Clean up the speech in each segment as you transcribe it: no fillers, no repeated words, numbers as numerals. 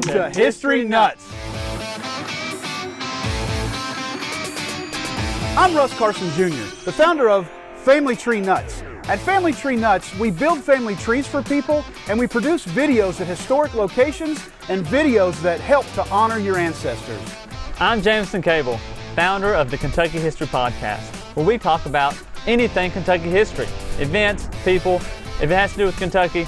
to History Nuts. I'm Russ Carson Jr., the founder of Family Tree Nuts. At Family Tree Nuts, we build family trees for people, and we produce videos at historic locations and videos that help to honor your ancestors. I'm Jameson Cable, founder of the Kentucky History Podcast, where we talk about anything Kentucky history, events, people. If it has to do with Kentucky,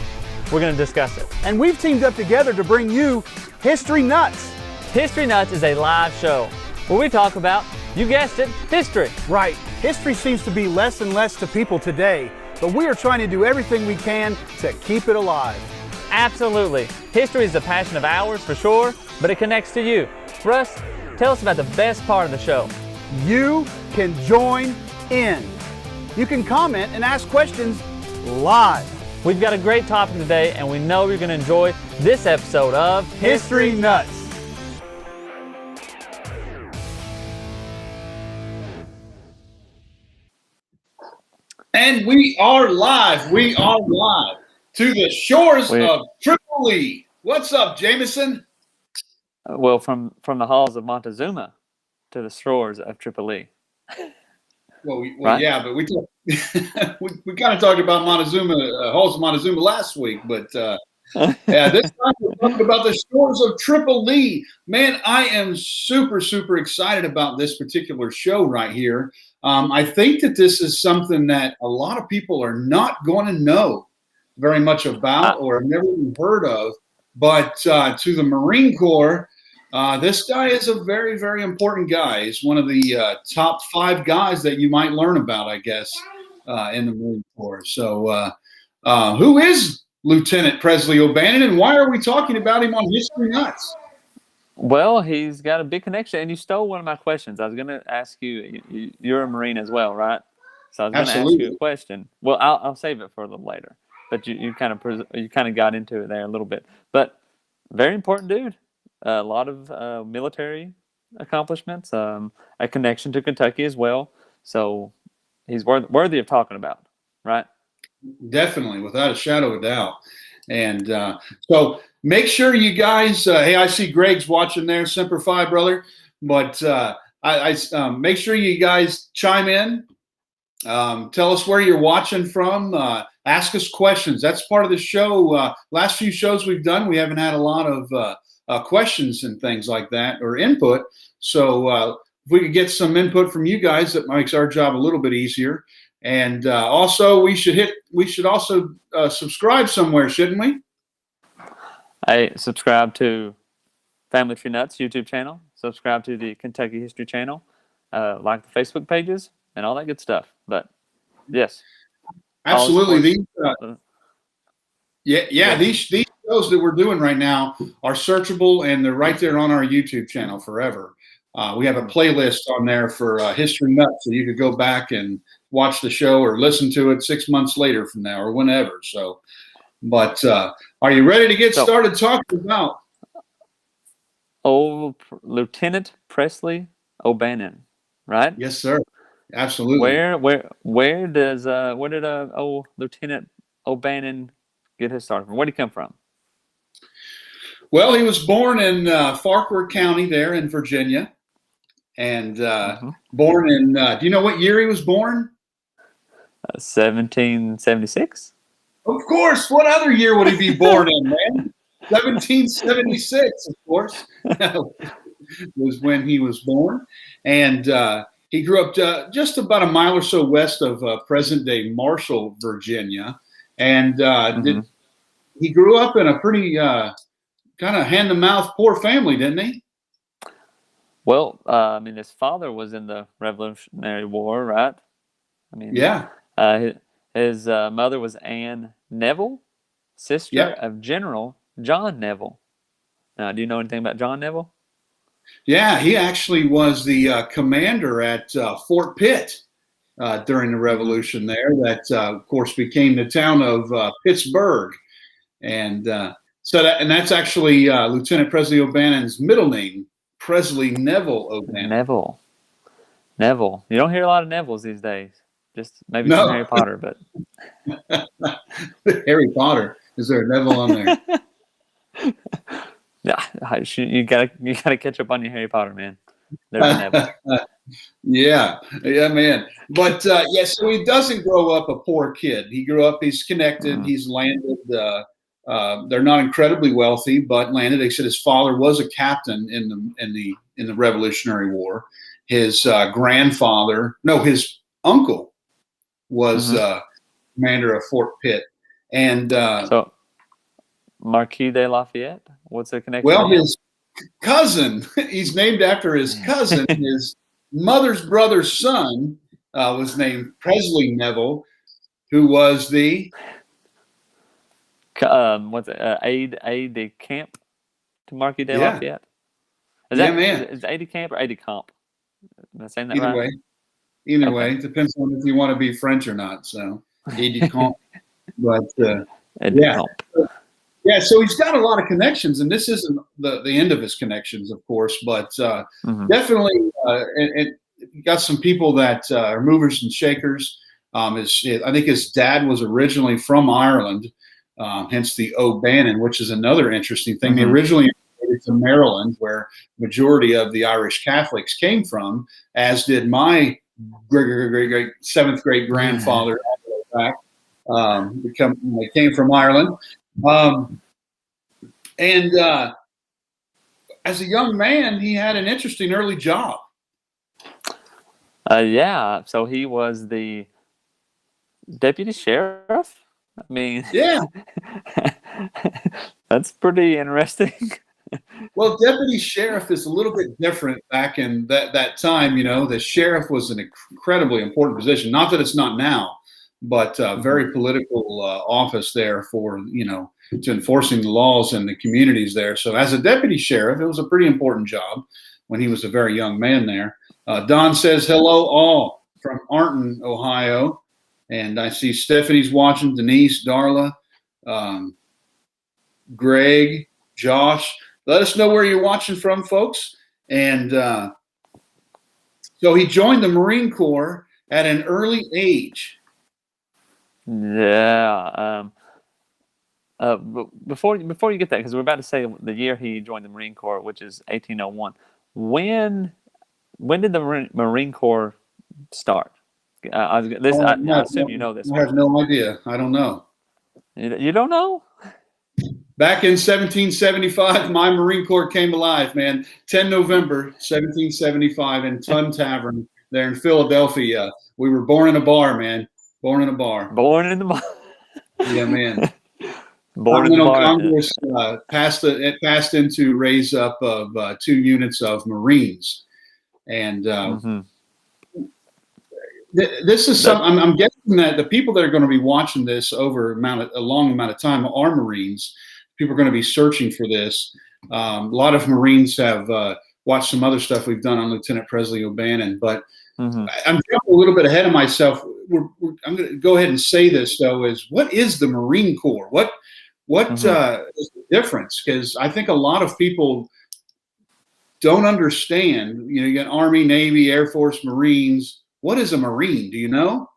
we're going to discuss it. And we've teamed up together to bring you History Nuts. History Nuts is a live show where we talk about, you guessed it, history. Right. History seems to be less and less to people today, but we are trying to do everything we can to keep it alive. Absolutely. History is a passion of ours for sure, but it connects to you. Russ, tell us about the best part of the show. You can join in. You can comment and ask questions live. We've got a great topic today, and we know you're going to enjoy this episode of History Nuts. And we are live. We are live to the shores of TRIPOLI. What's up, Jameson? Well, from the halls of Montezuma to the shores of TRIPOLI. Well, right? Yeah, but we kind of talked about Montezuma, halls of Montezuma last week, but yeah, this time we're talking about the shores of TRIPOLI. Man, I am super, super excited about this particular show right here. I think that this is something that a lot of people are not going to know very much about or have never even heard of. But to the Marine Corps, this guy is a very, very important guy. He's one of the top 5 guys that you might learn about, I guess, in the Marine Corps. So who is Lieutenant Presley O'Bannon, and why are we talking about him on History Nuts? Well, he's got a big connection, and you stole one of my questions. I was going to ask you, you're a Marine as well, right? So I was going to ask you a question. Well, I'll save it for a little later, but you kind of got into it there a little bit. But very important dude. A lot of military accomplishments, a connection to Kentucky as well. So he's worthy of talking about, right? Definitely, without a shadow of a doubt. And so make sure you guys, hey, I see Greg's watching there, Semper Fi, brother. But I make sure you guys chime in. Tell us where you're watching from. Ask us questions. That's part of the show. Last few shows we've done, we haven't had a lot of questions and things like that, or input. So if we could get some input from you guys, that makes our job a little bit easier. And also, we should also subscribe somewhere, shouldn't we? I subscribe to Family Tree Nuts YouTube channel. Subscribe to the Kentucky History channel. Like the Facebook pages and all that good stuff. But yes, absolutely. These shows that we're doing right now are searchable, and they're right there on our YouTube channel forever. We have a playlist on there for History Nuts, so you could go back and watch the show or listen to it 6 months later from now or whenever. So, but are you ready to get started talking about Lieutenant Presley O'Bannon, right? Yes, sir. Absolutely. Where did Lieutenant O'Bannon get his start from? Where did he come from? Well, he was born in Farquhar County there in Virginia, and born in. Do you know what year he was born? 1776. Of course. What other year would he be born in, man? 1776, of course, was when he was born, and he grew up just about a mile or so west of present-day Marshall, Virginia, and he grew up in a pretty kind of hand-to-mouth poor family, didn't he? Well, his father was in the Revolutionary War, right? Yeah. His mother was Anne Neville, sister of General John Neville. Now, do you know anything about John Neville? Yeah, he actually was the commander at Fort Pitt during the Revolution there. That, of course, became the town of Pittsburgh, and that's actually Lieutenant Presley O'Bannon's middle name, Presley Neville O'Bannon. Neville. You don't hear a lot of Nevilles these days. Just maybe some Harry Potter, but Harry Potter. Is there a Neville on there? Yeah, you gotta catch up on your Harry Potter, man. There's never. Yeah, man. But yeah, so he doesn't grow up a poor kid. He grew up. He's connected. He's landed. They're not incredibly wealthy, but landed. They said his father was a captain in the Revolutionary War. His his uncle was commander of Fort Pitt, and so Marquis de Lafayette. What's the connection? Well, his cousin. He's named after his cousin. His mother's brother's son was named Presley Neville, who was the aide de camp to Marquis de Lafayette. Is aide de camp or aide de camp? Am I saying that either right? Either way, it depends on if you want to be French or not. So aide de camp, but yeah. So he's got a lot of connections, and this isn't the end of his connections, of course, but definitely, and got some people that are movers and shakers. I think his dad was originally from Ireland, hence the O'Bannon, which is another interesting thing. They originally immigrated to Maryland, where majority of the Irish Catholics came from, as did my great seventh great grandfather. Back, they came from Ireland, and as a young man, he had an interesting early job. So he was the deputy sheriff. I mean, yeah, that's pretty interesting. Well, deputy sheriff is a little bit different back in that time. You know, the sheriff was an incredibly important position. Not that it's not now, but very political office there for, to enforcing the laws in the communities there. So as a deputy sheriff, it was a pretty important job when he was a very young man there. Don says, hello all from Arnton, Ohio. And I see Stephanie's watching, Denise, Darla, Greg, Josh. Let us know where you're watching from, folks. And so he joined the Marine Corps at an early age. Yeah. Before you get that, because we're about to say the year he joined the Marine Corps, which is 1801. When did the Marine Corps start? I assume you know this. I have no idea. I don't know. You don't know? Back in 1775, my Marine Corps came alive, man. 10 November, 1775 in Tun Tavern there in Philadelphia. We were born in a bar, man. Born in a bar. Born in the bar. Yeah, man. Born in the bar. Congress passed into raise up of 2 units of Marines. And this is something I'm guessing that the people that are going to be watching this over a long amount of time are Marines. People are going to be searching for this. A lot of Marines have watched some other stuff we've done on Lieutenant Presley O'Bannon, but I'm jumping a little bit ahead of myself. I'm going to go ahead and say this though: what is the Marine Corps? What is the difference? Because I think a lot of people don't understand. You got Army, Navy, Air Force, Marines. What is a Marine? Do you know?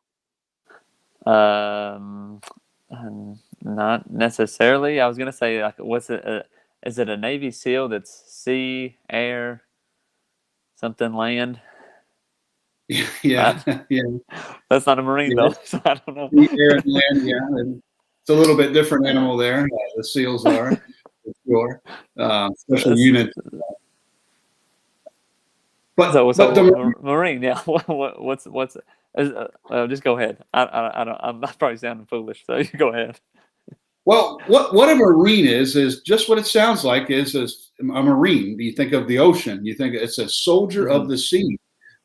Not necessarily. I was gonna say, like, what's it? Is it a Navy SEAL that's sea, air, something land? Yeah. That's not a Marine though. So I don't know. Air and land, yeah. It's a little bit different animal there. The SEALs are, for sure. Special units. But the Marine, yeah. What's just go ahead. I'm not probably sounding foolish, so you go ahead. Well, what a Marine is just what it sounds like. Is a Marine. You think of the ocean. You think it's a soldier of the sea.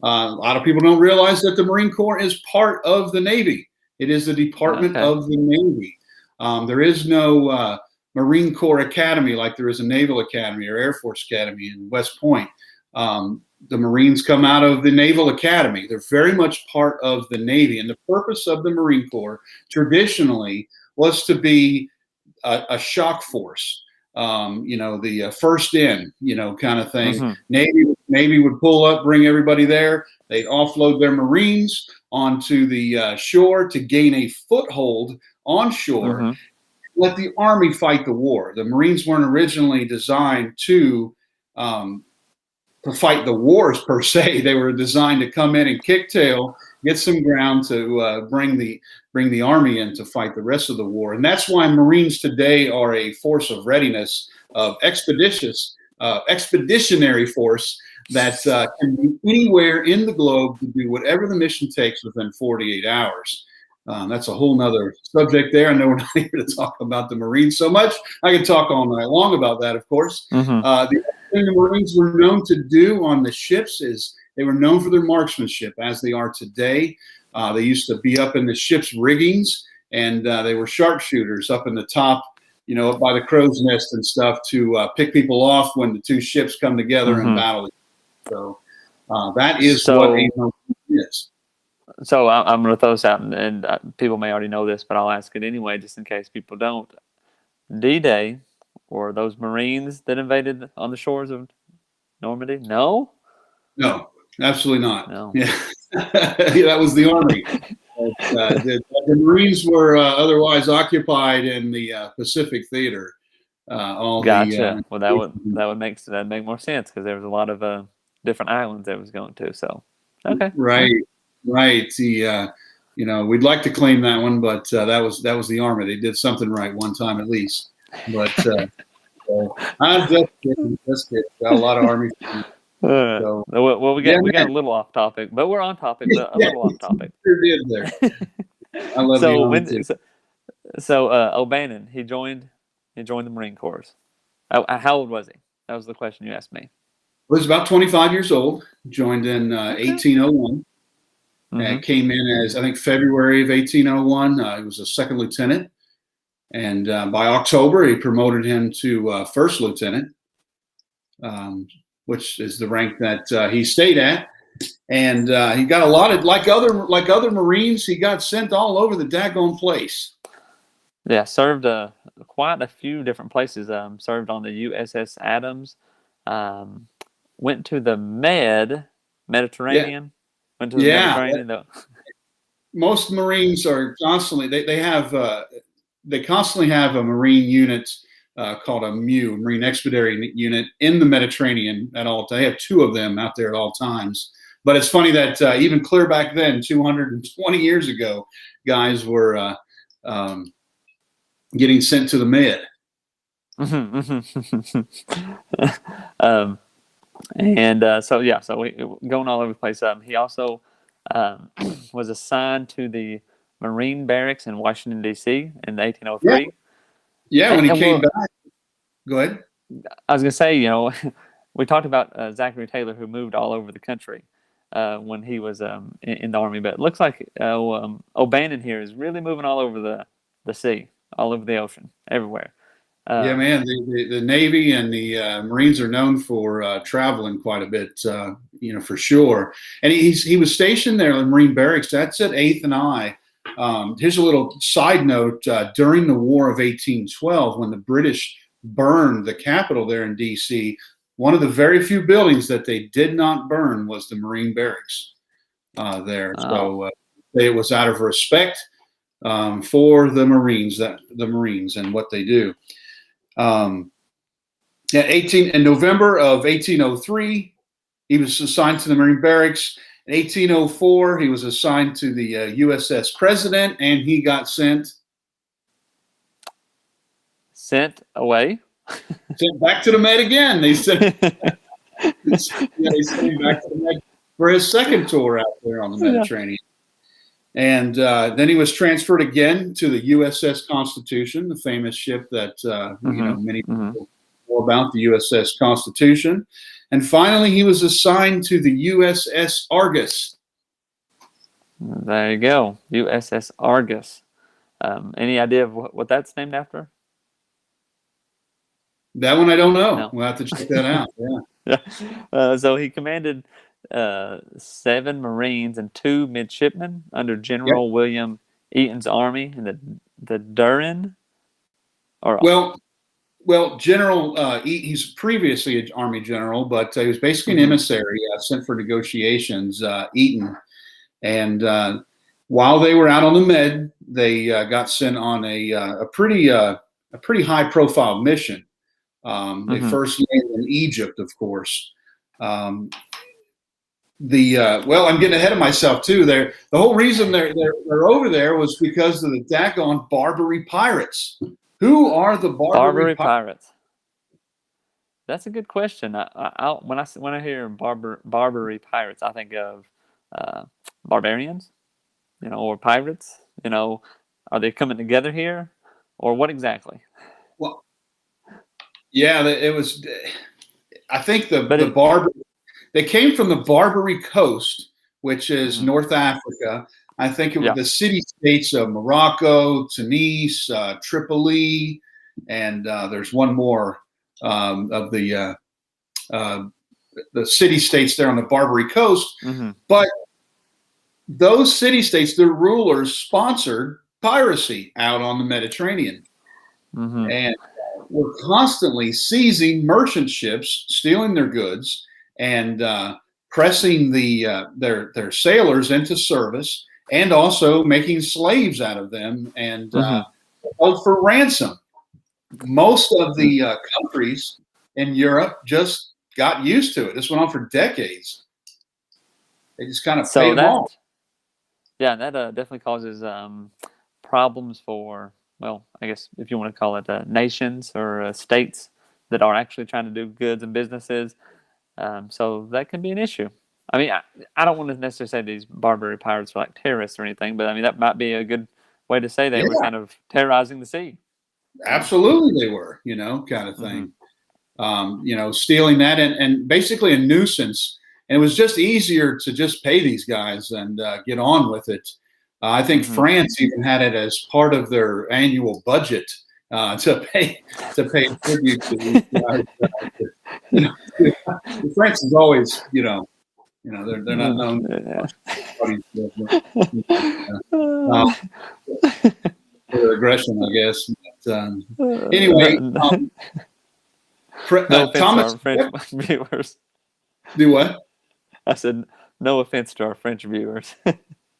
A lot of people don't realize that the Marine Corps is part of the Navy. It is the Department of the Navy. There is no Marine Corps Academy like there is a Naval Academy or Air Force Academy in West Point. The Marines come out of the Naval Academy. They're very much part of the Navy. And the purpose of the Marine Corps traditionally was to be a shock force, the first in, kind of thing. Navy would pull up, bring everybody there. They'd offload their Marines onto the shore to gain a foothold on shore. let the Army fight the war. The Marines weren't originally designed to fight the wars per se. They were designed to come in and kick tail, get some ground to bring the Army in to fight the rest of the war. And that's why Marines today are a force of readiness, of expeditionary force that can be anywhere in the globe to do whatever the mission takes within 48 hours. That's a whole nother subject there. I know we're not here to talk about the Marines so much. I could talk all night long about that, of course. The other thing the Marines were known to do on the ships is they were known for their marksmanship, as they are today. They used to be up in the ship's riggings, and they were sharpshooters up in the top, up by the crow's nest and stuff, to pick people off when the two ships come together and battle. So that is what a Marine is. So I'm going to throw this out, and people may already know this, but I'll ask it anyway, just in case people don't. D-Day, or those Marines that invaded on the shores of Normandy? No? No, absolutely not. No. Yeah. That was the Army. The Marines were otherwise occupied in the Pacific Theater. Gotcha. Well, that would make more sense, because there was a lot of different islands that it was going to. So, okay. Right. We'd like to claim that one, but that was the Army. They did something right one time at least. But I'm just kidding. Got a lot of Army. Well, we got a little off topic, but we're on topic. A little off topic. Sure did there. I love the Army too. So O'Bannon, he joined the Marine Corps. How old was he? That was the question you asked me. He was about 25 years old. Joined in 1801. And came in as, I think, February of 1801. He was a second lieutenant. And by October, he promoted him to first lieutenant, which is the rank that he stayed at. And he got a lot of, like other Marines, he got sent all over the daggone place. Yeah, served quite a few different places. Served on the USS Adams. Went to the Mediterranean. Yeah. Went to the Mediterranean, though. Most Marines are constantly they constantly have a Marine unit called a MU, Marine Expeditionary Unit, in the Mediterranean at all times. They have two of them out there at all times. But it's funny that even clear back then, 220 years ago, guys were getting sent to the Med. So we going all over the place. He also was assigned to the Marine barracks in Washington, D.C. in 1803. Yeah, when he came back. Go ahead. I was going to say, we talked about Zachary Taylor, who moved all over the country when he was in the Army. But it looks like O'Bannon here is really moving all over the sea, all over the ocean, everywhere. Yeah, man, the Navy and the Marines are known for traveling quite a bit, for sure. And he was stationed there in the Marine barracks. That's at 8th and I. Here's a little side note. During the War of 1812, when the British burned the Capitol there in D.C., one of the very few buildings that they did not burn was the Marine barracks there. So it was out of respect for the Marines and what they do. In November of 1803, he was assigned to the Marine barracks. In 1804, he was assigned to the USS President, and he got sent away. Sent back to the Med again. They sent him back to the Med for his second tour out there on the Mediterranean. And then he was transferred again to the USS Constitution, the famous ship that many people know about, the USS Constitution. And finally, he was assigned to the USS Argus. There you go, USS Argus. Any idea of what that's named after? That one I don't know. No. We'll have to check that out. Yeah. So he commanded 7 Marines and 2 midshipmen under General William Eaton's army in the Durin. Well, General he's previously an Army general, but he was basically an emissary sent for negotiations. Eaton, and while they were out on the Med, they got sent on a pretty a pretty high-profile mission. They Mhm. first landed in Egypt, of course. Well, I'm getting ahead of myself too. The whole reason they're over there was because of the daggone Barbary Pirates. Who are the Barbary Pirates? Pirates. That's a good question. When I hear Barbary Pirates, I think of barbarians, or pirates. Are they coming together here, or what exactly? Well, yeah, it was. I think they came from the Barbary Coast, which is North Africa. I think it was the city-states of Morocco, Tunis, Tripoli, and there's one more of the city-states there on the Barbary Coast. Mm-hmm. But those city-states, their rulers sponsored piracy out on the Mediterranean. Mm-hmm. And were constantly seizing merchant ships, stealing their goods, and pressing their sailors into service, and also making slaves out of them and held for ransom. Most of the countries in Europe just got used to it. This went on for decades. They just kind of paid them off. Yeah, that definitely causes problems for, well, I guess if you want to call it nations or states that are actually trying to do goods and businesses. So that can be an issue. I mean, I don't want to necessarily say these Barbary pirates are like terrorists or anything, but I mean, that might be a good way to say they were kind of terrorizing the sea. Absolutely they were, kind of thing. Stealing that and basically a nuisance. And it was just easier to just pay these guys and get on with it. I think France even had it as part of their annual budget to pay tribute to these guys. France is always, they're not known for their aggression, I guess. But, anyway, no Thomas offense to our French viewers. Do what? I said, no offense to our French viewers.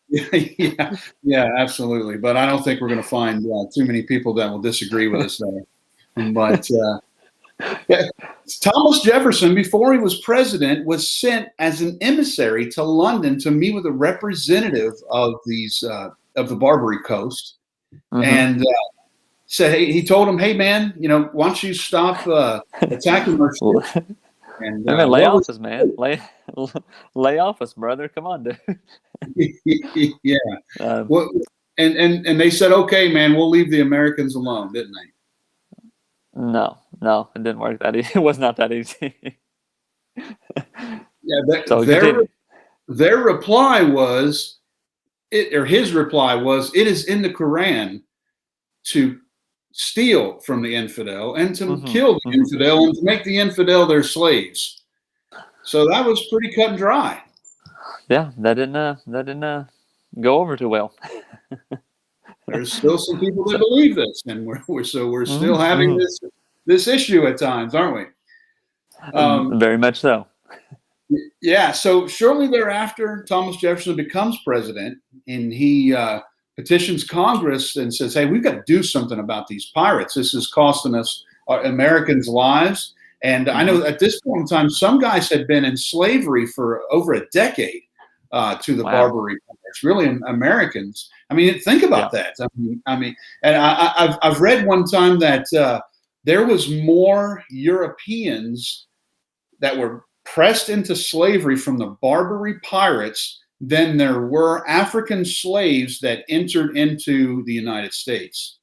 Yeah, absolutely. But I don't think we're going to find too many people that will disagree with us there. But Thomas Jefferson, before he was president, was sent as an emissary to London to meet with a representative of of the Barbary Coast, and said, "Hey," he told him, "Hey, man, why don't you stop attacking our ships?" And lay off us, man. Lay off us, brother. Come on, dude. Yeah. And they said, "Okay, man, we'll leave the Americans alone," didn't they? No, it didn't work that easy. It was not that easy. Yeah, their reply was, his reply was, "It is in the Quran to steal from the infidel and to kill the infidel and to make the infidel their slaves." So that was pretty cut and dry. Yeah, that didn't go over too well. There's still some people that believe this, and we're still having this issue at times, aren't we? Very much so. Yeah. So shortly thereafter, Thomas Jefferson becomes president, and he petitions Congress and says, "Hey, we've got to do something about these pirates. This is costing us Americans' lives." And I know at this point in time, some guys had been in slavery for over a decade to the Barbary Pirates, really Americans. I mean, think about that. I mean, and I've read one time that there was more Europeans that were pressed into slavery from the Barbary Pirates than there were African slaves that entered into the United States.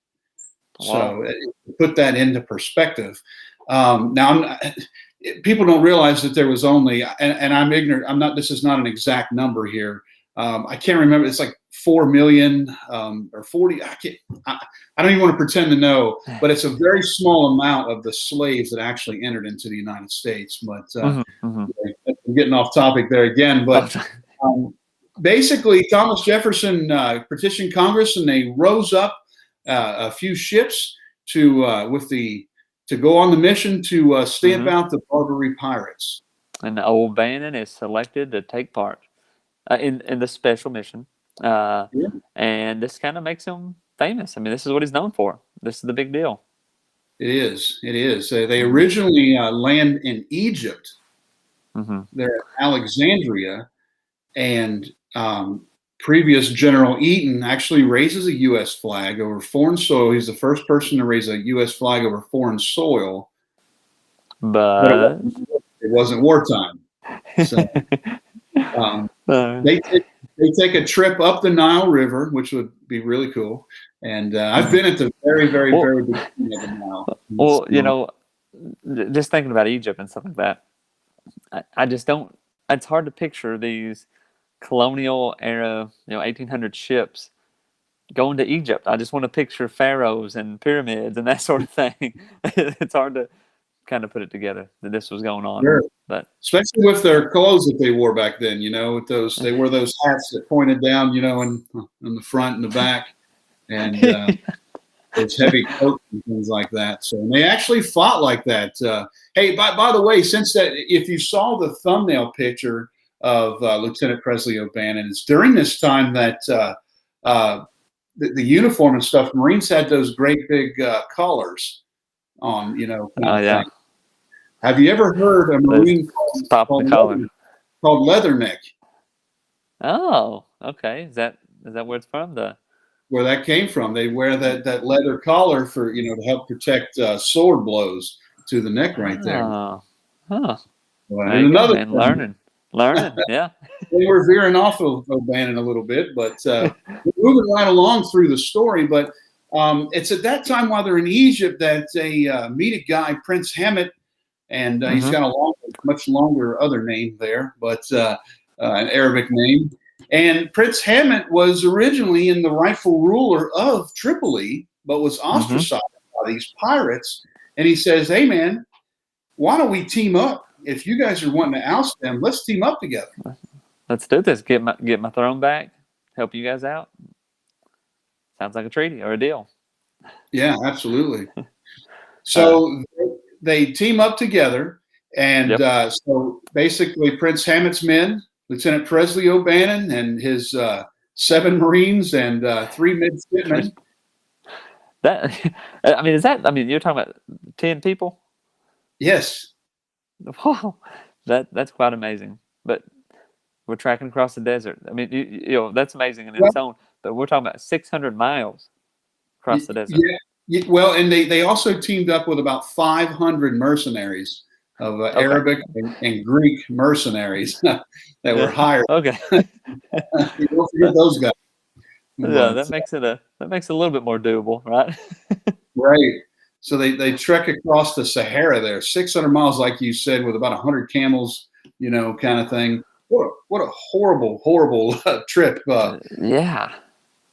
Wow. So put that into perspective. Now, people don't realize that there was only, and I'm ignorant. This is not an exact number here. I can't remember. It's like 4 million or 40. I don't even want to pretend to know, but it's a very small amount of the slaves that actually entered into the United States. But I'm getting off topic there again. But basically, Thomas Jefferson petitioned Congress, and they rose up a few ships to go on the mission to stamp out the Barbary Pirates. And O'Bannon is selected to take part in the special mission. And this kind of makes him famous. I mean, this is what he's known for. This is the big deal. It is. It is. They originally land in Egypt. They're at Alexandria, and previous General Eaton actually raises a U.S. flag over foreign soil. He's the first person to raise a U.S. flag over foreign soil. But it wasn't wartime. So they take a trip up the Nile River, which would be really cool. And I've been at the very, very, very beginning of the Nile. Well, you know, just thinking about Egypt and stuff like that, I just don't. It's hard to picture these colonial era, 1800 ships going to Egypt. I just want to picture pharaohs and pyramids and that sort of thing. It's hard to kind of put it together that this was going on. Sure. But especially with their clothes that they wore back then, with those, they wore those hats that pointed down, in the front and the back, and those heavy coats and things like that. So they actually fought like that. Hey, by the way, since that, if you saw the thumbnail picture of Lieutenant Presley O'Bannon, it's during this time that the uniform and stuff, Marines had those great big collars on, yeah. Have you ever heard a Marine called Leatherneck? Oh, okay. Is that where it's from? Where that came from? They wear that leather collar for to help protect sword blows to the neck right there. Oh, huh. And another thing, learning, yeah. They were veering off of O'Bannon a little bit, but moving right along through the story. But it's at that time while they're in Egypt that they meet a guy, Prince Hamid, and he's got a much longer other name there, but an Arabic name. And Prince Hamid was originally in the rightful ruler of Tripoli, but was ostracized by these pirates. And he says, "Hey, man, why don't we team up? If you guys are wanting to oust them, let's team up together. Let's do this. Get my throne back. Help you guys out. Sounds like a treaty or a deal." Yeah, absolutely. So they team up together, and so basically Prince Hamid's men, Lieutenant Presley O'Bannon and his 7 Marines and 3 midshipmen. You're talking about 10 people? Yes. Wow, that's quite amazing. But we're tracking across the desert. I mean, that's amazing in its own. But we're talking about 600 miles across the desert. Yeah. Well, and they also teamed up with about 500 mercenaries of Arabic and Greek mercenaries that were hired. Okay. You don't forget those guys. Yeah, that makes it a little bit more doable, right? Right. So they trek across the Sahara there, 600 miles, like you said, with about 100 camels, kind of thing. What a horrible, horrible trip.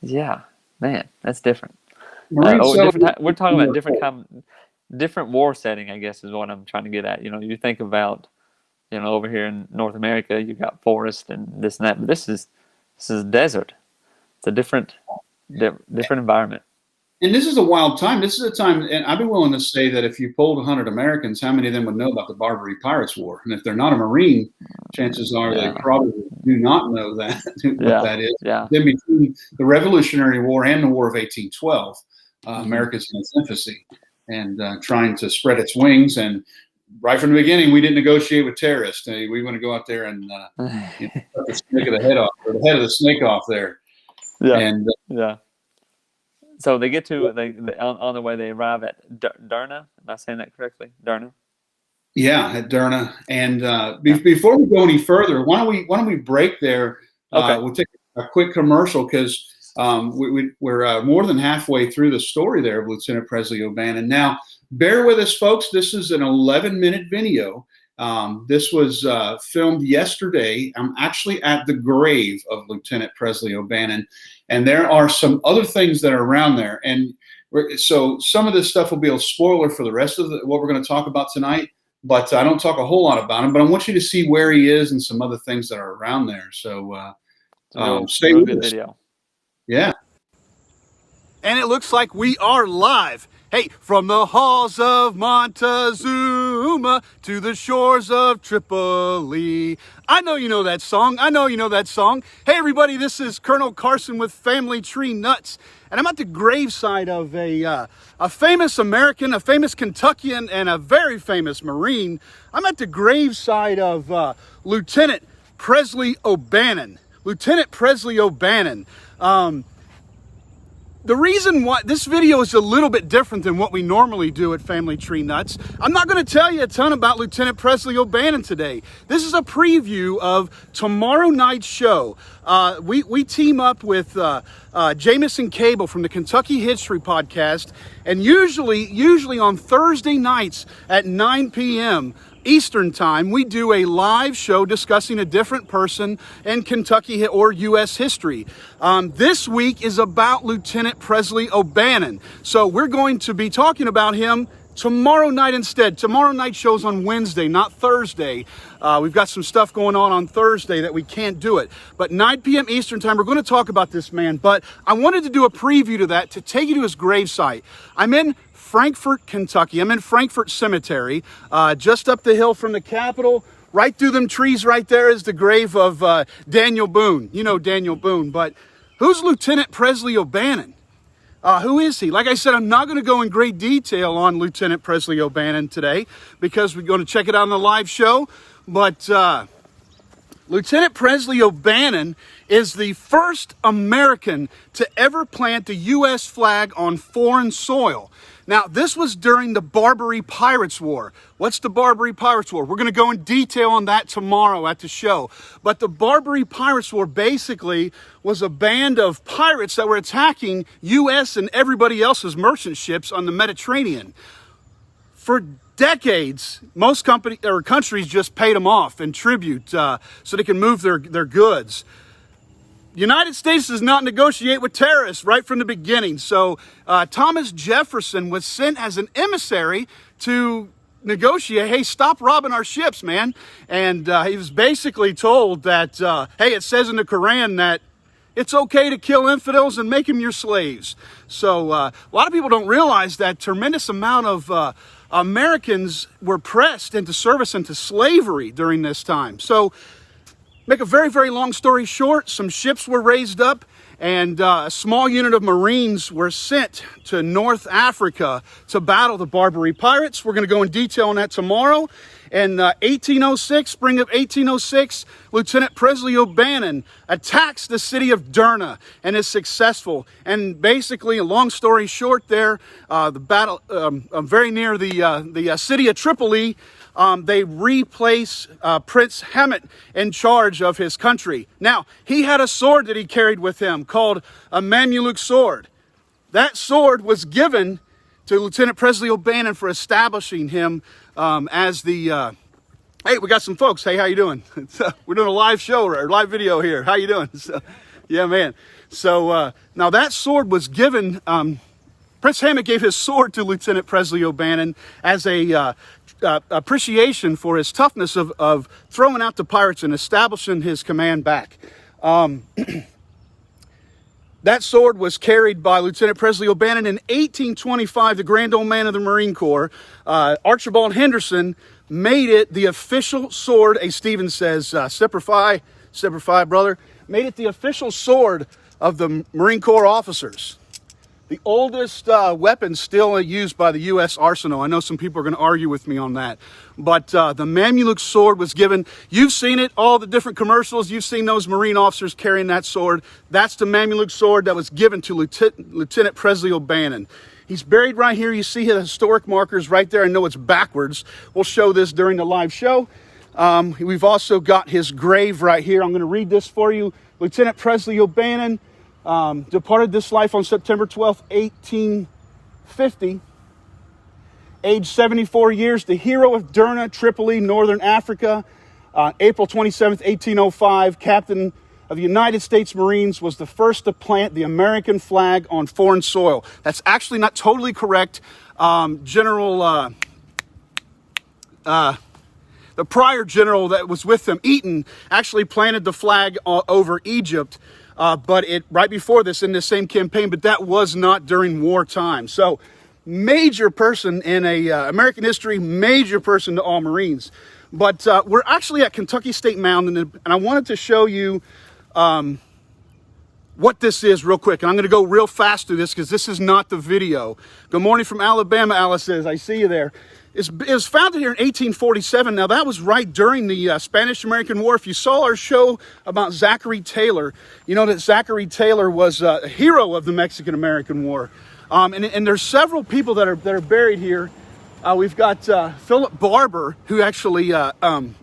Yeah, man, that's different. We're talking about different war setting, I guess, is what I'm trying to get at. You think about, over here in North America, you got forest and this and that, but this is desert. It's a different environment. And this is a wild time. This is a time, and I'd be willing to say that if you polled 100 Americans, how many of them would know about the Barbary Pirates War? And if they're not a Marine, chances are they probably do not know that what that is. Yeah. Then between the Revolutionary War and the War of 1812, America's in its infancy and trying to spread its wings. And right from the beginning, we didn't negotiate with terrorists. We want to go out there and cut the snake of the head off, or the head of the snake off there. Yeah. And so they get to on the way they arrive at Derna. Am I saying that correctly? Derna. Yeah, at Derna. And before we go any further, why don't we break there? Okay. We'll take a quick commercial because we're more than halfway through the story there of Lieutenant Presley O'Bannon. Now, bear with us, folks. This is an 11-minute video. This was filmed yesterday. I'm actually at the grave of Lieutenant Presley O'Bannon, and there are some other things that are around there. And so some of this stuff will be a spoiler for the rest of what we're going to talk about tonight, but I don't talk a whole lot about him. But I want you to see where he is and some other things that are around there. So stay with us. Video. Yeah. And it looks like we are live. Hey, from the halls of Montezuma to the shores of Tripoli. I know you know that song. Hey, everybody, this is Colonel Carson with Family Tree Nuts. And I'm at the graveside of a famous American, a famous Kentuckian, and a very famous Marine. I'm at the graveside of Lieutenant Presley O'Bannon. Lieutenant Presley O'Bannon. The reason why this video is a little bit different than what we normally do at Family Tree Nuts, I'm not going to tell you a ton about Lieutenant Presley O'Bannon today. This is a preview of tomorrow night's show. We team up with Jameson Cable from the Kentucky History Podcast, and usually on Thursday nights at 9 p.m. Eastern Time, we do a live show discussing a different person in Kentucky or U.S. history. This week is about Lieutenant Presley O'Bannon. So we're going to be talking about him tomorrow night instead. Tomorrow night show's on Wednesday, not Thursday. We've got some stuff going on Thursday that we can't do it. But 9 p.m. Eastern Time, we're going to talk about this man. But I wanted to do a preview to that, to take you to his gravesite. I'm in Frankfort, Kentucky. I'm in Frankfort Cemetery, just up the hill from the Capitol. Right through them trees right there is the grave of Daniel Boone. You know Daniel Boone, but who's Lieutenant Presley O'Bannon? Who is he? Like I said, I'm not going to go in great detail on Lieutenant Presley O'Bannon today because we're going to check it out on the live show. But Lieutenant Presley O'Bannon is the first American to ever plant the U.S. flag on foreign soil. Now, this was during the Barbary Pirates War. What's the Barbary Pirates War? We're going to go in detail on that tomorrow at the show. But the Barbary Pirates War basically was a band of pirates that were attacking U.S. and everybody else's merchant ships on the Mediterranean. For decades, most countries just paid them off in tribute so they can move their goods. The United States does not negotiate with terrorists right from the beginning. So Thomas Jefferson was sent as an emissary to negotiate, hey, stop robbing our ships, man. And he was basically told that, hey, it says in the Quran that it's okay to kill infidels and make them your slaves. So a lot of people don't realize that tremendous amount of Americans were pressed into service, into slavery during this time. So make a very, very long story short, some ships were raised up and a small unit of Marines were sent to North Africa to battle the Barbary Pirates. We're going to go in detail on that tomorrow. In 1806, spring of 1806, Lieutenant Presley O'Bannon attacks the city of Derna and is successful. And basically, a long story short there, the battle very near the city of Tripoli, they replace Prince Hamid in charge of his country. Now, he had a sword that he carried with him called a Manulife Sword. That sword was given to Lieutenant Presley O'Bannon for establishing him as the... hey, we got some folks. Hey, how you doing? We're doing a live show or live video here. How you doing? So, yeah, man. So now that sword was given... Prince Hamid gave his sword to Lieutenant Presley O'Bannon as a appreciation for his toughness of throwing out the pirates and establishing his command back. That sword was carried by Lieutenant Presley O'Bannon in 1825. The Grand Old Man of the Marine Corps, Archibald Henderson, made it the official sword. Hey, Stephen says, Semper Fi, brother. Made it the official sword of the Marine Corps officers. The oldest weapon still used by the U.S. arsenal. I know some people are going to argue with me on that. But the Manulife Sword was given. You've seen it, all the different commercials. You've seen those Marine officers carrying that sword. That's the Manulife Sword that was given to Lieutenant Presley O'Bannon. He's buried right here. You see the historic markers right there. I know it's backwards. We'll show this during the live show. We've also got his grave right here. I'm going to read this for you. Lieutenant Presley O'Bannon departed this life on September 12th, 1850. Age 74 years, the hero of Derna, Tripoli, Northern Africa. April 27th, 1805, captain of the United States Marines, was the first to plant the American flag on foreign soil. That's actually not totally correct. The prior general that was with them, Eaton, actually planted the flag over Egypt. But right before this, in this same campaign, but that was not during wartime. So major person in American history, major person to all Marines. But we're actually at Kentucky State Mound, and I wanted to show you what this is real quick. And I'm going to go real fast through this because this is not the video. Good morning from Alabama, Alice says. I see you there. It was founded here in 1847. Now, that was right during the Spanish-American War. If you saw our show about Zachary Taylor, you know that Zachary Taylor was a hero of the Mexican-American War. And there's several people that are buried here. We've got Philip Barber, who actually died in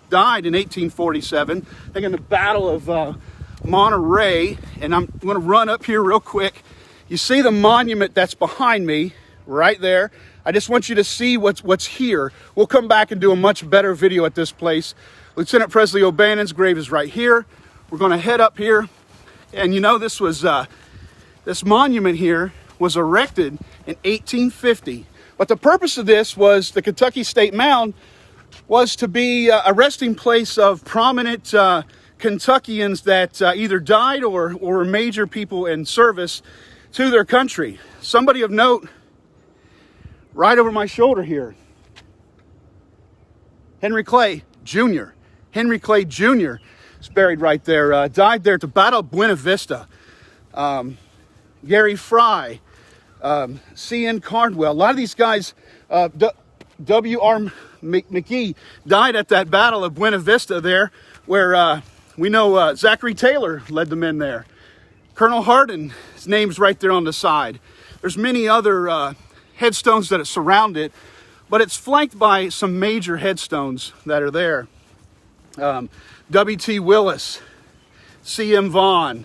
1847, I think in the Battle of Monterey. And I'm going to run up here real quick. You see the monument that's behind me right there. I just want you to see what's here. We'll come back and do a much better video at this place. Lieutenant Presley O'Bannon's grave is right here. We're going to head up here. And you know, this monument here was erected in 1850. But the purpose of this was the Kentucky State Mound was to be a resting place of prominent Kentuckians that either died or were major people in service to their country. Somebody of note, right over my shoulder here, Henry Clay Jr. Henry Clay Jr. is buried right there. Died there at the Battle of Buena Vista. Gary Fry, C.N. Cardwell. A lot of these guys, W.R. McGee, died at that Battle of Buena Vista there, where we know Zachary Taylor led the men there. Colonel Hardin, his name's right there on the side. There's many other headstones that surround it, but it's flanked by some major headstones that are there. W.T. Willis, C.M. Vaughn.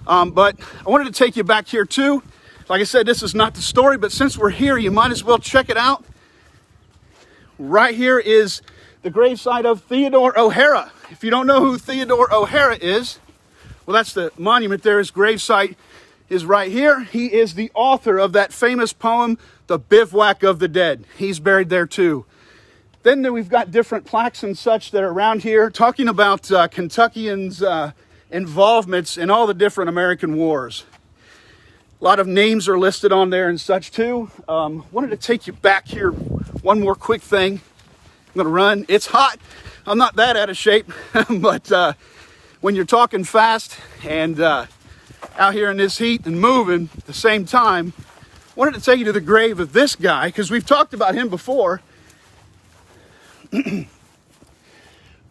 But I wanted to take you back here too. Like I said, this is not the story, but since we're here, you might as well check it out. Right here is the gravesite of Theodore O'Hara. If you don't know who Theodore O'Hara is, well, that's the monument there. His gravesite is right here. He is the author of that famous poem, The Bivouac of the Dead. He's buried there too. Then we've got different plaques and such that are around here talking about Kentuckians' involvements in all the different American wars. A lot of names are listed on there and such too. Wanted to take you back here. One more quick thing. I'm going to run. It's hot. I'm not that out of shape, but when you're talking fast and out here in this heat and moving at the same time, wanted to take you to the grave of this guy because we've talked about him before.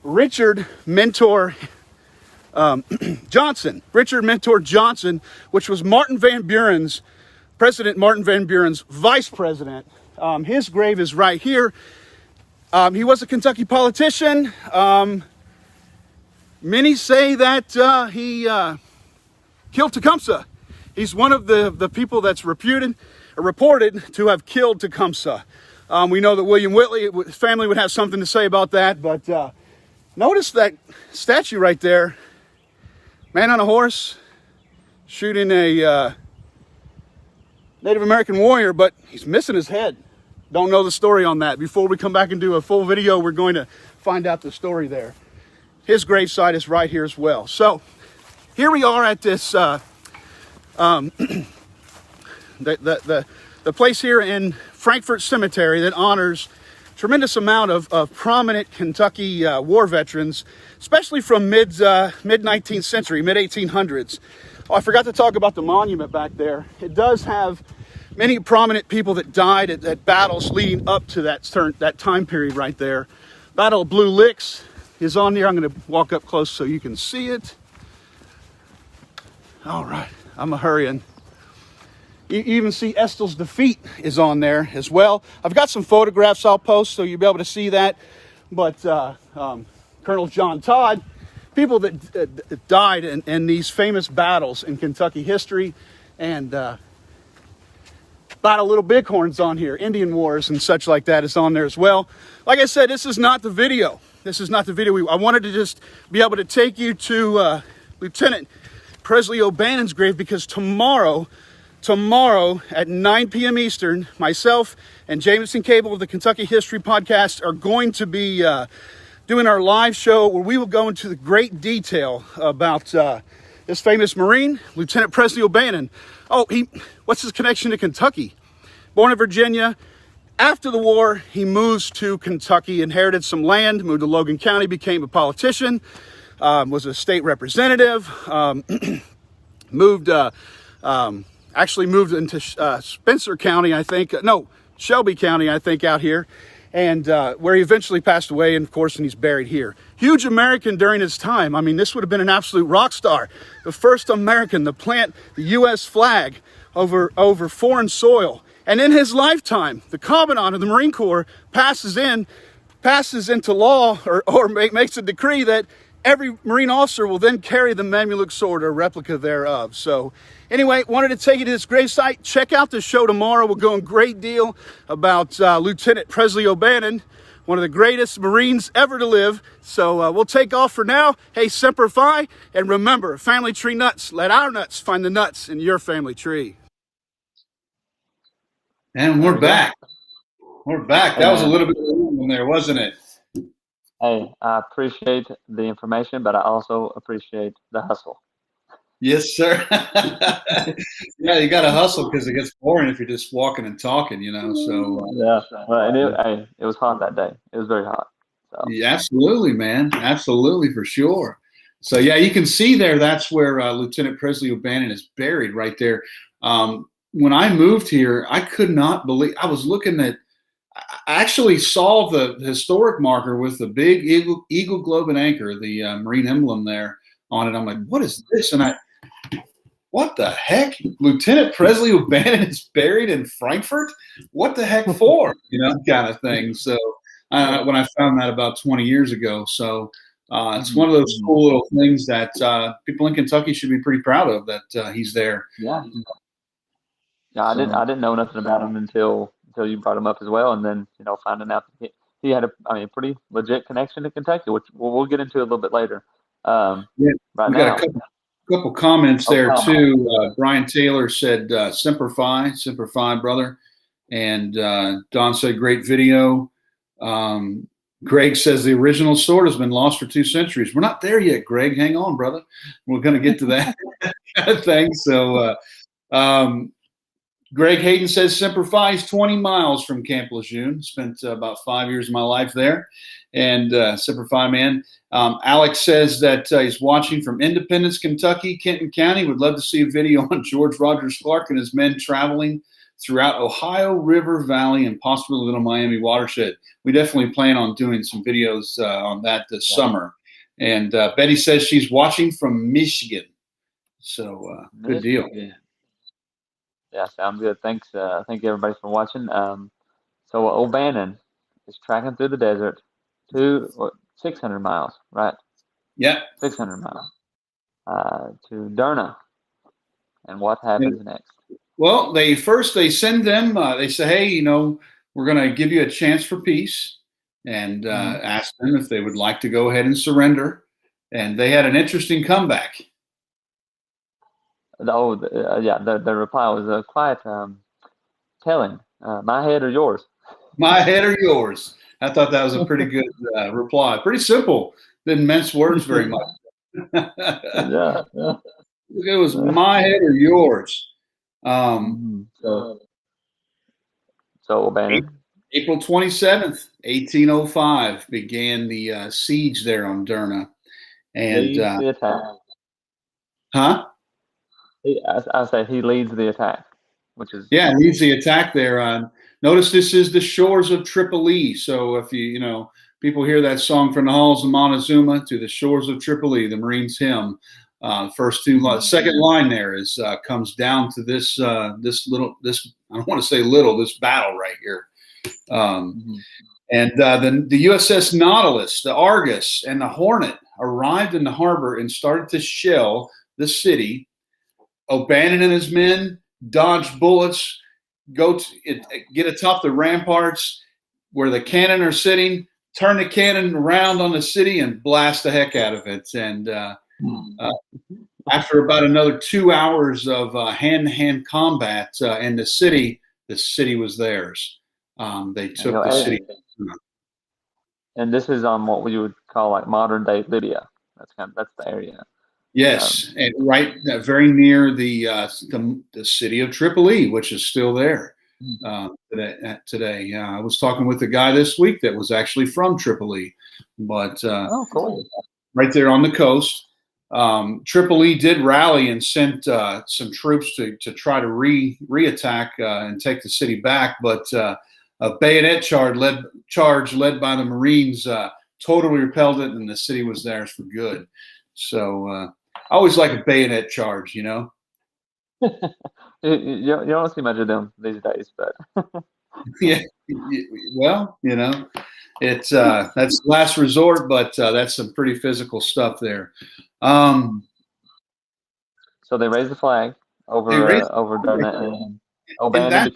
Richard Mentor Johnson. Richard Mentor Johnson, which was President Martin Van Buren's vice president. His grave is right here. He was a Kentucky politician. Many say that he killed Tecumseh. He's one of the people that's reported to have killed Tecumseh. We know that William Whitley, his family would have something to say about that, but notice that statue right there. Man on a horse shooting a Native American warrior, but he's missing his head. Don't know the story on that. Before we come back and do a full video, we're going to find out the story there. His gravesite is right here as well. So here we are at this the place here in Frankfort Cemetery that honors tremendous amount of prominent Kentucky war veterans, especially from mid-19th century, mid-1800s. Oh, I forgot to talk about the monument back there. It does have many prominent people that died at battles leading up to that time period right there. Battle of Blue Licks is on there. I'm going to walk up close so you can see it. All right, I'm hurrying. You even see Estill's defeat is on there as well. I've got some photographs I'll post so you'll be able to see that. But Colonel John Todd, people that died in these famous battles in Kentucky history, and Battle of Little Bighorn's on here. Indian Wars and such like that is on there as well. Like I said, this is not the video. This is not the video. I wanted to just be able to take you to Lieutenant Presley O'Bannon's grave because tomorrow at 9 p.m. Eastern, myself and Jameson Cable of the Kentucky History Podcast are going to be doing our live show where we will go into the great detail about this famous Marine, Lieutenant Presley O'Bannon. Oh, what's his connection to Kentucky? born in Virginia. After the war, he moves to Kentucky, inherited some land, moved to Logan County, became a politician, was a state representative, actually moved into Spencer County, I think. No, Shelby County, I think, out here. And where he eventually passed away, and of course, and he's buried here. Huge American during his time. I mean, this would have been an absolute rock star. The first American to plant the U.S. flag over foreign soil. And in his lifetime, the Commandant of the Marine Corps passes into law or makes a decree that every Marine officer will then carry the Manulife Sword, or replica thereof. So anyway, wanted to take you to this grave site. Check out the show tomorrow. We'll go in great deal about Lieutenant Presley O'Bannon, one of the greatest Marines ever to live. So we'll take off for now. Hey, Semper Fi, and remember, family tree nuts. Let our nuts find the nuts in your family tree. And we're back. We're back. That was a little bit long there, wasn't it? Hey, I appreciate the information, but I also appreciate the hustle. Yes, sir. Yeah, you got to hustle because it gets boring if you're just walking and talking, you know. So yeah, well, and it was hot that day. It was very hot. So. Yeah, absolutely, man. Absolutely, for sure. So yeah, you can see there. That's where Lieutenant Presley O'Bannon is buried, right there. When I moved here, I could not believe. I was looking at. I actually saw the historic marker with the big eagle globe and anchor, the Marine emblem there on it. I'm like, what is this? And what the heck? Lieutenant Presley O'Bannon is buried in Frankfurt? What the heck for? You know, kind of thing. So when I found that about 20 years ago. So it's one of those cool little things that people in Kentucky should be pretty proud of, that he's there. Yeah. Yeah, I didn't know nothing about him until you brought him up as well, and then finding out that he had a pretty legit connection to Kentucky, which we'll get into a little bit later. Right now, got a couple comments there too. Brian Taylor said Semper Fi, brother, and Don said great video. Greg says the original sword has been lost for 2 centuries. We're not there yet, Greg. Hang on, brother. We're going to get to that kind of thing. So. Greg Hayden says Semper Fi is 20 miles from Camp Lejeune. Spent about 5 years of my life there. And Semper Fi, man. Alex says that he's watching from Independence, Kentucky, Kenton County. Would love to see a video on George Rogers Clark and his men traveling throughout Ohio River Valley and possibly the Little Miami watershed. We definitely plan on doing some videos on that this summer. And Betty says she's watching from Michigan. So good deal. Yeah, sounds good. Thanks. Thank you, everybody, for watching. So O'Bannon is tracking through the desert 600 miles, right? Yeah. 600 miles to Derna. And what happens next? Well, they send them. They say, hey, we're going to give you a chance for peace, and ask them if they would like to go ahead and surrender. And they had an interesting comeback. The reply was quite telling. My head or yours? My head or yours. I thought that was a pretty good reply. Pretty simple. Didn't mince words very much. Yeah. It was my head or yours. So O'Bannon. April 27th, 1805 began the siege there on Derna. And the attack. Huh? I say he leads the attack, which is leads the attack there. Notice this is the shores of TRIPOLI. So if people hear that song from the halls of Montezuma to the shores of TRIPOLI, the Marines hymn. First second line there is comes down to this this I don't want to say little, this battle right here. And the USS Nautilus, the Argus, and the Hornet arrived in the harbor and started to shell the city. O'Bannon and his men dodged bullets, get atop the ramparts where the cannon are sitting, turn the cannon around on the city and blast the heck out of it. And after about another 2 hours of hand-to-hand combat in the city was theirs. They took the city. And this is on what we would call like modern day Libya. That's the area. Yes, and right very near the city of Tripoli, which is still there. today. I was talking with a guy this week that was actually from Tripoli, but cool. right there on the coast. Tripoli did rally and sent some troops to try to reattack and take the city back, but a bayonet charge led by the Marines totally repelled it, and the city was theirs for good. So I always like a bayonet charge, you know. You don't see much of them these days, but Yeah, well, you know, it's that's last resort, but that's some pretty physical stuff there. So they raise the flag over during that, and O'Bannon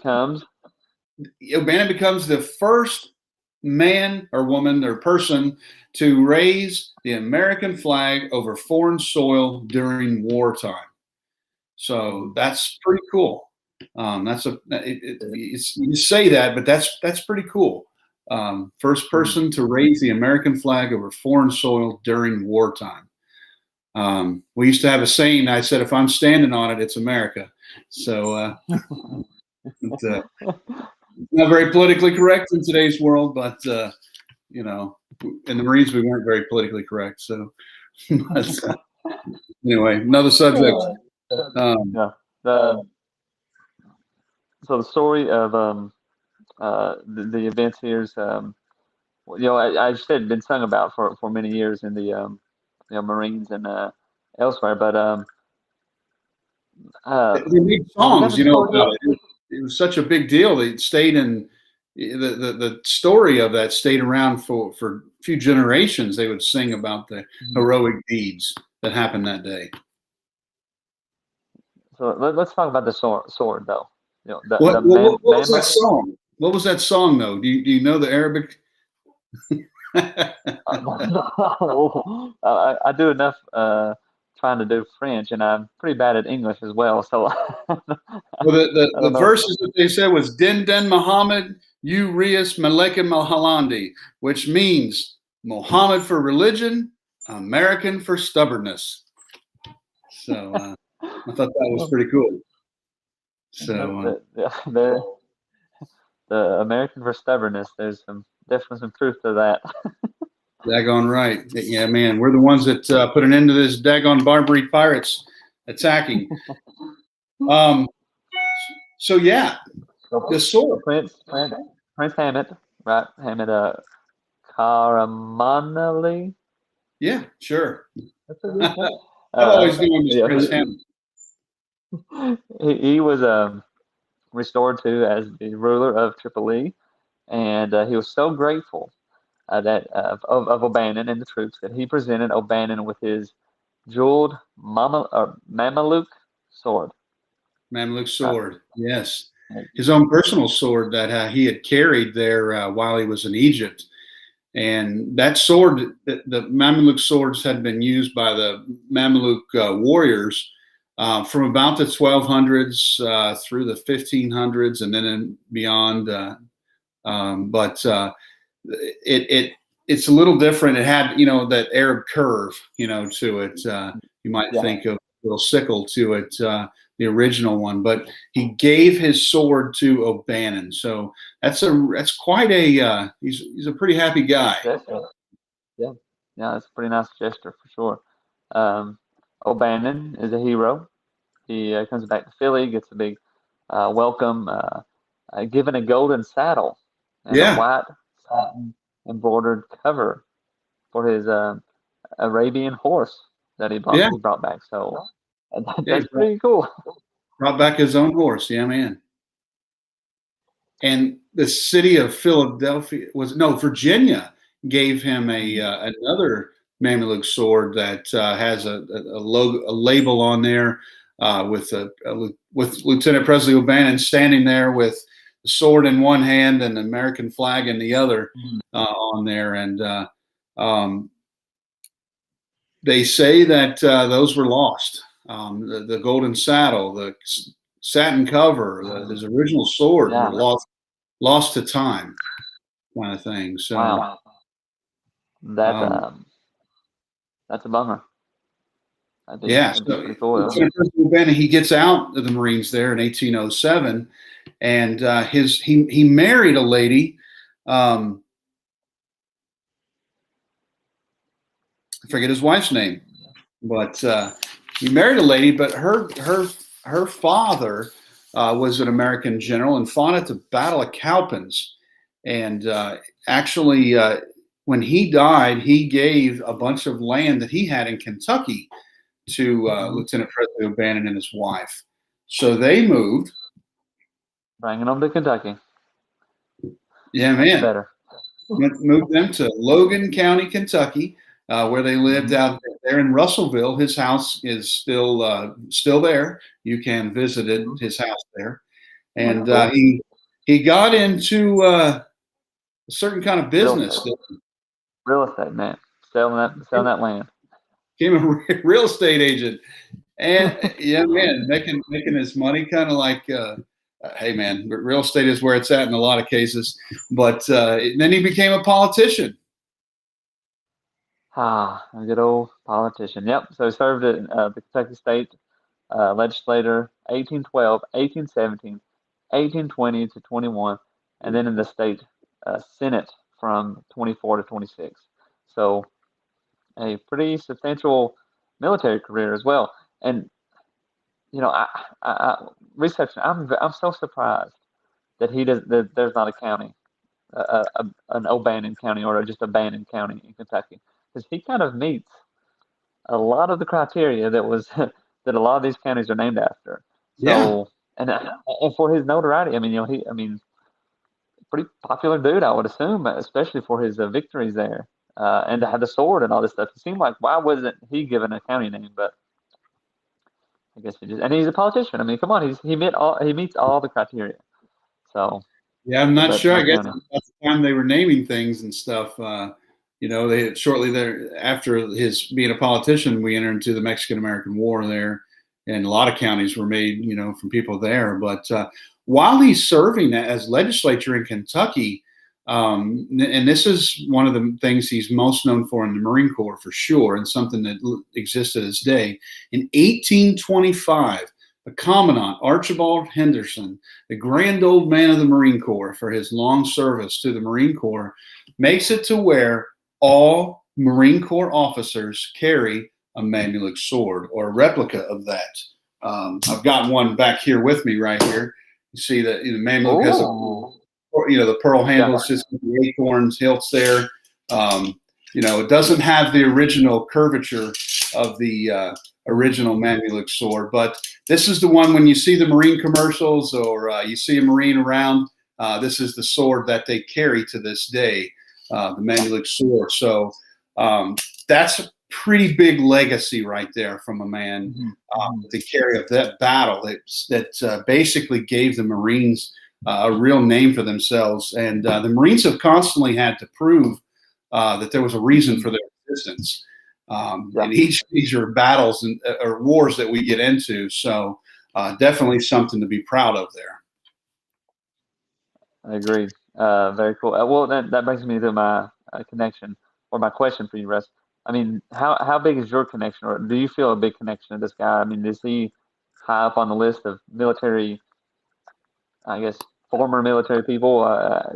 becomes the first man or woman or person to raise the American flag over foreign soil during wartime. So that's pretty cool. You say that, but that's pretty cool. First person to raise the American flag over foreign soil during wartime. We used to have a saying. I said, if I'm standing on it, it's America. So it's not very politically correct in today's world, but you know, in the Marines we weren't very politically correct. So anyway, another subject. So the story of the events here is, you know, I said been sung about for many years in the you know, Marines and elsewhere, but they made songs, you know, about it. It was such a big deal. They stayed in the story of that stayed around for a few generations. They would sing about the heroic deeds that happened that day. So let's talk about the sword though. You know, what was that song? What was that song though? Do you know the Arabic? I do enough trying to do French, and I'm pretty bad at English as well. So well, the verses that they said was Din Den Muhammad, you Rias Maleka Malhalandi, which means Muhammad for religion, American for stubbornness. So I thought that was pretty cool. So the American for stubbornness, there's definitely some truth to that. Daggone right. Yeah, man. We're the ones that put an end to this daggone Barbary Pirates attacking. So yeah, the sword. Prince Hamid, right? Hamid Karamanli. Yeah, sure. I've always known him as Prince Hamid. He was restored to as the ruler of Tripoli, and he was so grateful that of O'Bannon and the troops that he presented O'Bannon with his jeweled Mameluke sword. Mameluke sword, yes. His own personal sword that he had carried there while he was in Egypt. And that sword, the Mameluke swords had been used by the Mameluke warriors from about the 1200s through the 1500s and then beyond. But it's a little different. It had, you know, that Arab curve, you know, to it. You might think of a little sickle to it, the original one. But he gave his sword to O'Bannon, so that's quite a he's a pretty happy guy. Yeah, that's a pretty nice gesture for sure. O'Bannon is a hero. He comes back to Philly, gets a big welcome, given a golden saddle and a white satin embroidered cover for his Arabian horse that he brought back. So that's pretty cool. Brought back his own horse, yeah, man. And the city of Virginia gave him another Mameluke sword that has a label on there with Lieutenant Presley O'Bannon standing there with the sword in one hand and the American flag in the other on there. And they say that those were lost. The golden saddle, the satin cover, his original sword were lost to time, kind of thing. So that's a bummer. So Lieutenant Presley O'Bannon, he gets out of the Marines there in 1807, and he married a lady. I forget his wife's name, but he married a lady. But her father was an American general and fought at the Battle of Cowpens, and actually. When he died, he gave a bunch of land that he had in Kentucky to Lieutenant Presley O'Bannon and his wife. So they moved. Bringing them to Kentucky. Yeah, man. Better. Moved them to Logan County, Kentucky, where they lived out there in Russellville. His house is still there. You can visit his house there. And he got into a certain kind of business. Real estate, man. Selling that land. Became a real estate agent, and yeah, man, making his money kind of like, hey, man, real estate is where it's at in a lot of cases. But then he became a politician. A good old politician. Yep. So he served at the Kentucky State Legislature, 1812, 1817, 1820 to 21, and then in the state Senate from 24 to 26. So a pretty substantial military career as well. And I researching, I'm so surprised that there's not a county, an O'Bannon County or just a Bannon County in Kentucky, because he kind of meets a lot of the criteria that was that a lot of these counties are named after. So and for his notoriety, pretty popular dude, I would assume, especially for his victories there, and to have the sword and all this stuff. It seemed like, why wasn't he given a county name? But I guess and he's a politician. I mean, come on, he meets all the criteria. So yeah, I'm not sure. I guess at the time they were naming things and stuff. They shortly there after his being a politician, we entered into the Mexican-American War there, and a lot of counties were made, from people there. But while he's serving as legislature in Kentucky, and this is one of the things he's most known for in the Marine Corps for sure, and something that exists to this day. In 1825, the Commandant Archibald Henderson, the grand old man of the Marine Corps for his long service to the Marine Corps, makes it to where all Marine Corps officers carry a Manulife sword or a replica of that. I've got one back here with me right here. You see that Manulife has the pearl handles, just with the acorns, hilts there. It doesn't have the original curvature of the original Manulife sword, but this is the one when you see the Marine commercials or you see a Marine around, this is the sword that they carry to this day, the Manulife sword. So that's a pretty big legacy right there from a man to carry of that battle that basically gave the Marines a real name for themselves. And the Marines have constantly had to prove that there was a reason for their existence. And these are battles or wars that we get into. So definitely something to be proud of there. I agree. Very cool. Well, that brings me to my connection or my question for you, Russ. I mean, how big is your connection, or do you feel a big connection to this guy? I mean, is he high up on the list of military, I guess, former military people,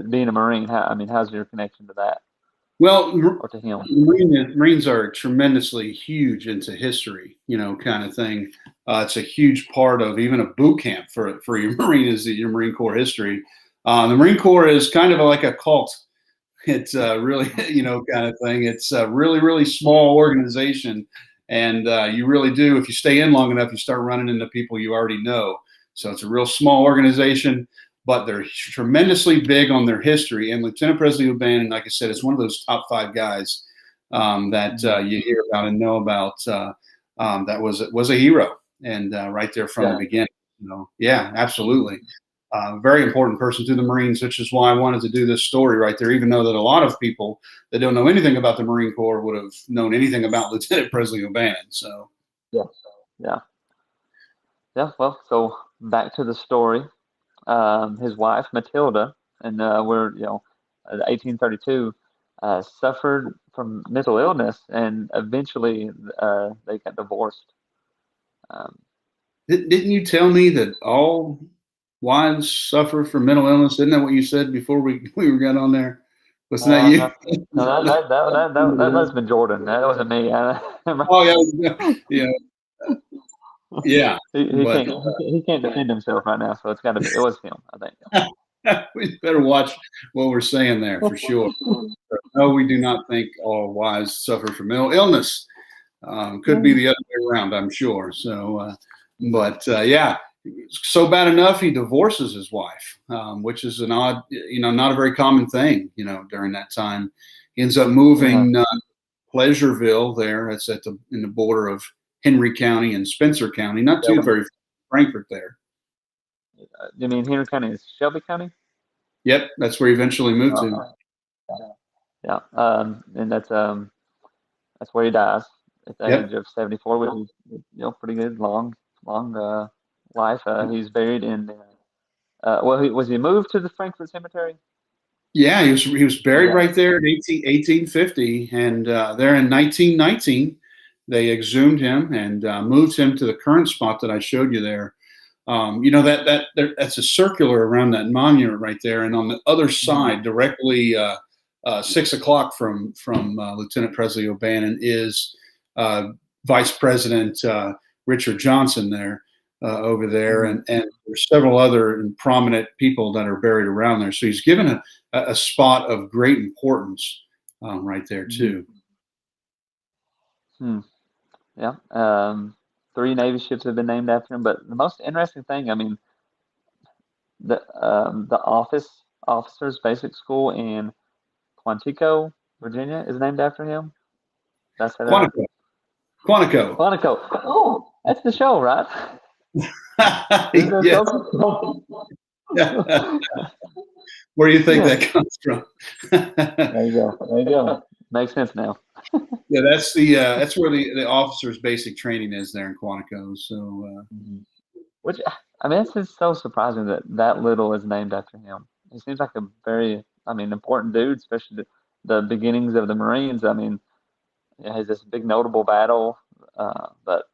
being a Marine? How's your connection to that? Well, or to him? Marines are tremendously huge into history, kind of thing. It's a huge part of even a boot camp for your Marine is your Marine Corps history. The Marine Corps is kind of like a cult. It's really, kind of thing. It's a really, really small organization. And you really do, if you stay in long enough, you start running into people you already know. So it's a real small organization, but they're tremendously big on their history. And Lieutenant Presley O'Bannon, like I said, is one of those top 5 guys that you hear about and know about. That was a hero, and right there from the beginning. Yeah, absolutely. Very important person to the Marines, which is why I wanted to do this story right there, even though that a lot of people that don't know anything about the Marine Corps would have known anything about Lieutenant Presley O'Bannon. So, yeah. Well, so back to the story. His wife Matilda, and we're 1832, suffered from mental illness, and eventually they got divorced. Didn't you tell me that all wives suffer from mental illness. Isn't that what you said before we got on there? Wasn't that you? No, that must have been Jordan. That wasn't me. Oh yeah, yeah. He can't defend himself right now, so it's got to be. It was him, I think. We better watch what we're saying there for sure. No, we do not think all wives suffer from mental illness. Could be the other way around, I'm sure. So, yeah, so bad enough he divorces his wife, which is an odd, not a very common thing, during that time. He ends up moving Pleasureville there. It's in the border of Henry County and Spencer County, not too very far from Frankfort there. You mean Henry County is Shelby County? Yep, that's where he eventually moved to. Yeah, and that's where he dies at the age of 74, which is pretty good, long life. He's buried in. Was he moved to the Frankfort Cemetery? Yeah, he was buried right there in 1850, and there in 1919, they exhumed him and moved him to the current spot that I showed you there. That's a circular around that monument right there, and on the other side, directly 6 o'clock from Lieutenant Presley O'Bannon is Vice President Richard Johnson there over there, and there's several other prominent people that are buried around there. So he's given a spot of great importance right there too. Yeah. 3 Navy ships have been named after him, but the most interesting thing, the officers' basic school in Quantico, Virginia, is named after him. That's Quantico. Quantico. Oh, that's the show, right? Yeah. Where do you think that comes from? There you go. Makes sense now. Yeah, that's where the officers' basic training is there in Quantico. So, which it's just so surprising that little is named after him. He seems like a very, important dude, especially the beginnings of the Marines. He has this big notable battle, but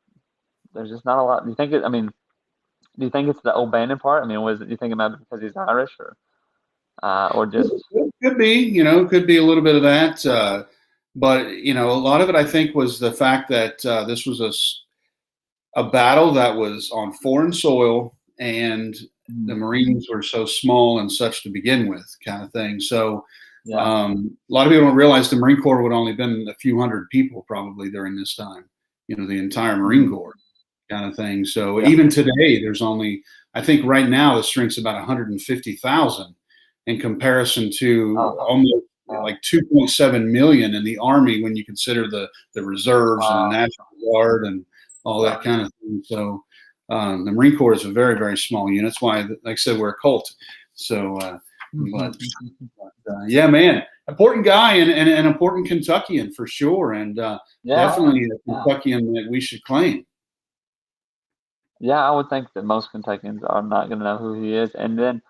there's just not a lot. Do you think it's the O'Bannon part? Do you think it might be because he's Irish or just? It could be, could be a little bit of that. But, a lot of it, I think, was the fact that this was a battle that was on foreign soil, and the Marines were so small and such to begin with, kind of thing. So a lot of people don't realize the Marine Corps would only been a few hundred people probably during this time, the entire Marine Corps kind of thing. So even today, there's only, I think right now, the strength's about 150,000 in comparison to almost like 2.7 million in the Army when you consider the reserves and the National Guard and all that kind of thing. So the Marine Corps is a very, very small unit. That's why, like I said, we're a cult. So, yeah, man, important guy and an important Kentuckian for sure, and definitely a Kentuckian that we should claim. Yeah, I would think that most Kentuckians are not going to know who he is, and then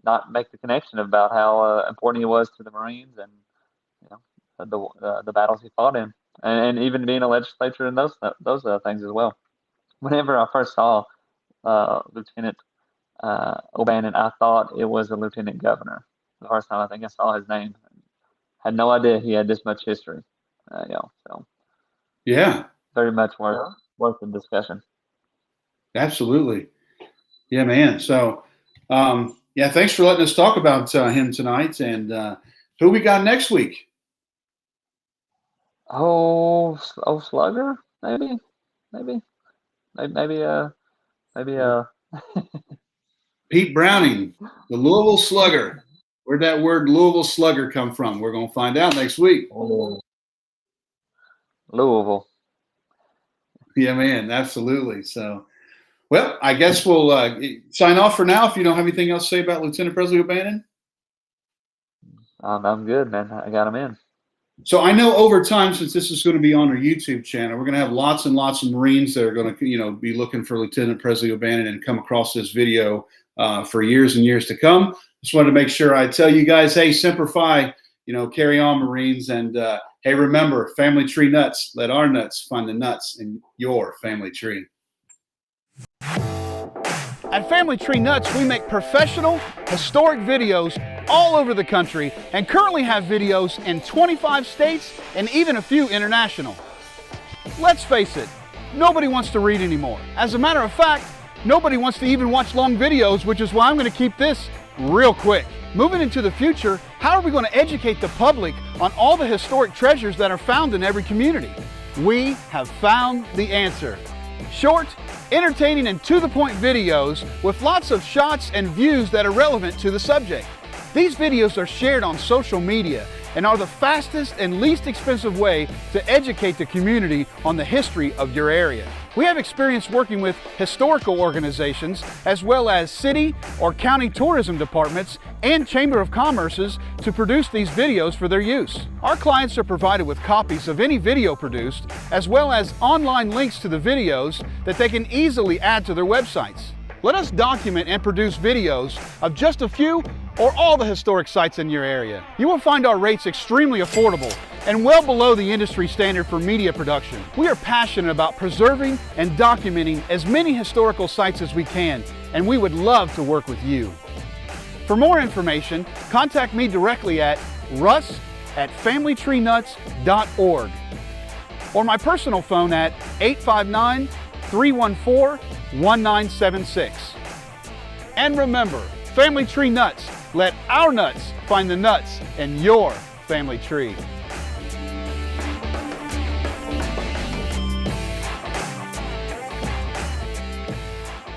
not make the connection about how important he was to the Marines and the battles he fought in, and even being a legislature and those things as well. Whenever I first saw Lieutenant O'Bannon, I thought it was a lieutenant governor. The first time I think I saw his name, had no idea he had this much history. So very much worth the discussion. Absolutely, yeah, man. So. Thanks for letting us talk about him tonight. And who we got next week? Slugger, maybe. Pete Browning, the Louisville Slugger. Where'd that word Louisville Slugger come from? We're going to find out next week. Louisville. Yeah, man, absolutely. So. Well, I guess we'll sign off for now. If you don't have anything else to say about Lieutenant Presley O'Bannon. I'm good, man. I got him in. So I know over time, since this is going to be on our YouTube channel, we're going to have lots and lots of Marines that are going to, be looking for Lieutenant Presley O'Bannon and come across this video for years and years to come. Just wanted to make sure I tell you guys, hey, Semper Fi, carry on, Marines. And hey, remember, family tree nuts. Let our nuts find the nuts in your family tree. At Family Tree Nuts, we make professional, historic videos all over the country and currently have videos in 25 states and even a few international. Let's face it, nobody wants to read anymore. As a matter of fact, nobody wants to even watch long videos, which is why I'm going to keep this real quick. Moving into the future, how are we going to educate the public on all the historic treasures that are found in every community? We have found the answer. Short, entertaining, and to-the-point videos with lots of shots and views that are relevant to the subject. These videos are shared on social media and are the fastest and least expensive way to educate the community on the history of your area. We have experience working with historical organizations as well as city or county tourism departments and Chamber of Commerce's to produce these videos for their use. Our clients are provided with copies of any video produced as well as online links to the videos that they can easily add to their websites. Let us document and produce videos of just a few or all the historic sites in your area. You will find our rates extremely affordable and well below the industry standard for media production. We are passionate about preserving and documenting as many historical sites as we can, and we would love to work with you. For more information, contact me directly at russ@familytreenuts.org or my personal phone at 859-314-1976. And remember, Family Tree Nuts, let our nuts find the nuts in your family tree.